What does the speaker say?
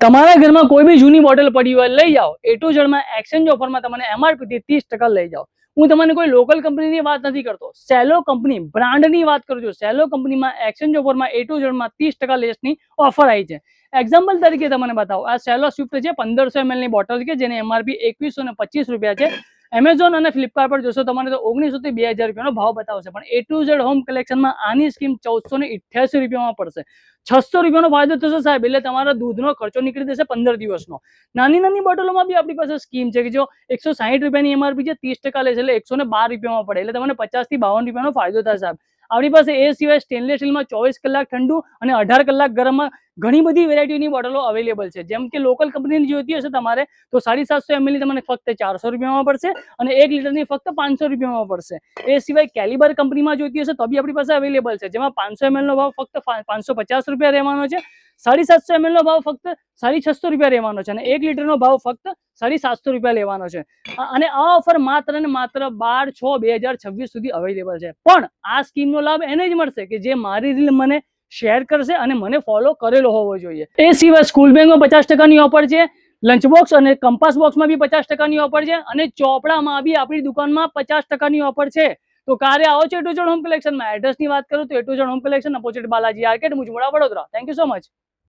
તમારા ઘરમાં કોઈ બી જૂની બોટલ પડી હોય લઈ જાઓ, એ ટુ ઝેડમાં એક્સચેન્જ ઓફરમાં તમને MRP થી 30% લઈ જાઓ. હું તમને કોઈ લોકલ કંપનીની વાત નથી કરતો, સેલો કંપની બ્રાન્ડની વાત કરું છું. સેલો કંપનીમાં એક્સચેન્જ ઓફરમાં એ ટુ ઝેડમાં 30% લેસની ઓફર આવી છે. એક્ઝામ્પલ તરીકે તમને બતાવો, આ સેલો સ્વિફ્ટ છે, 1500 ml ની બોટલ છે, જેની MRP 2125 રૂપિયા છે. એમેઝોન અને ફ્લિપકાર્ટ પર જોશો તમને તો 1900 થી 2000 રૂપિયાનો ભાવ બતાવશે, પણ એ ટુ ઝેડ હોમ કલેક્શનમાં આની સ્કીમ 1488 રૂપિયામાં પડશે. 600 રૂપિયાનો ફાયદો થશે સાહેબ, એટલે તમારો દૂધનો ખર્ચો નીકળી જશે 15 દિવસનો. નાની નાની બોટલોમાં બી આપણી પાસે સ્કીમ છે કે જો 160 રૂપિયાની MRP છે, 30% લેશે એટલે 112 રૂપિયામાં પડે, એટલે તમને 50 થી 52 રૂપિયાનો ફાયદો થાય સાહેબ. આપણી પાસે એ સિવાય સ્ટેનલેસ સ્ટીલમાં 24 કલાક ઠંડુ અને 18 કલાક ગરમમાં ઘણી બધી વેરાયટીની બોટલો અવેલેબલ છે. જેમ કે લોકલ કંપનીની જોઈતી હશે તમારે તો 750 ml તમને ફક્ત 400 રૂપિયામાં પડશે અને 1 લીટરની ફક્ત 500 રૂપિયામાં પડશે. એ સિવાય કેલિબર કંપનીમાં જોઈતી હશે તો બી આપણી પાસે અવેલેબલ છે, જેમાં 500 ml નો ભાવ ફક્ત 550 રૂપિયા રહેવાનો છે, 750 ml નો ભાવ ફક્ત 650 રૂપિયા રહેવાનો છે અને 1 લીટરનો ભાવ ફક્ત 750 રૂપિયા લેવાનો છે. અને આ ઓફર માત્ર ને માત્ર 12/6/2026 સુધી અવેલેબલ છે. પણ આ સ્કીમનો લાભ એને જ મળશે કે જે મારી રીલ મને શેર કરશે અને મને ફોલો કરેલો હોવો જોઈએ. એ સિવાય સ્કૂલ બેગમાં 50%ની ઓફર છે, લંચ બોક્સ અને કંપાસ બોક્સમાં બી 50%ની ઓફર છે અને ચોપડામાં બી આપણી દુકાનમાં 50%ની ઓફર છે. તો કારે આવો છો એ ટુ ઝેડ હોમ કલેક્શનમાં. એડ્રેસની વાત કરું તો A to Z home collection, opposite Balaji arcade, Mujmuda, Vadodara. Thank you so much.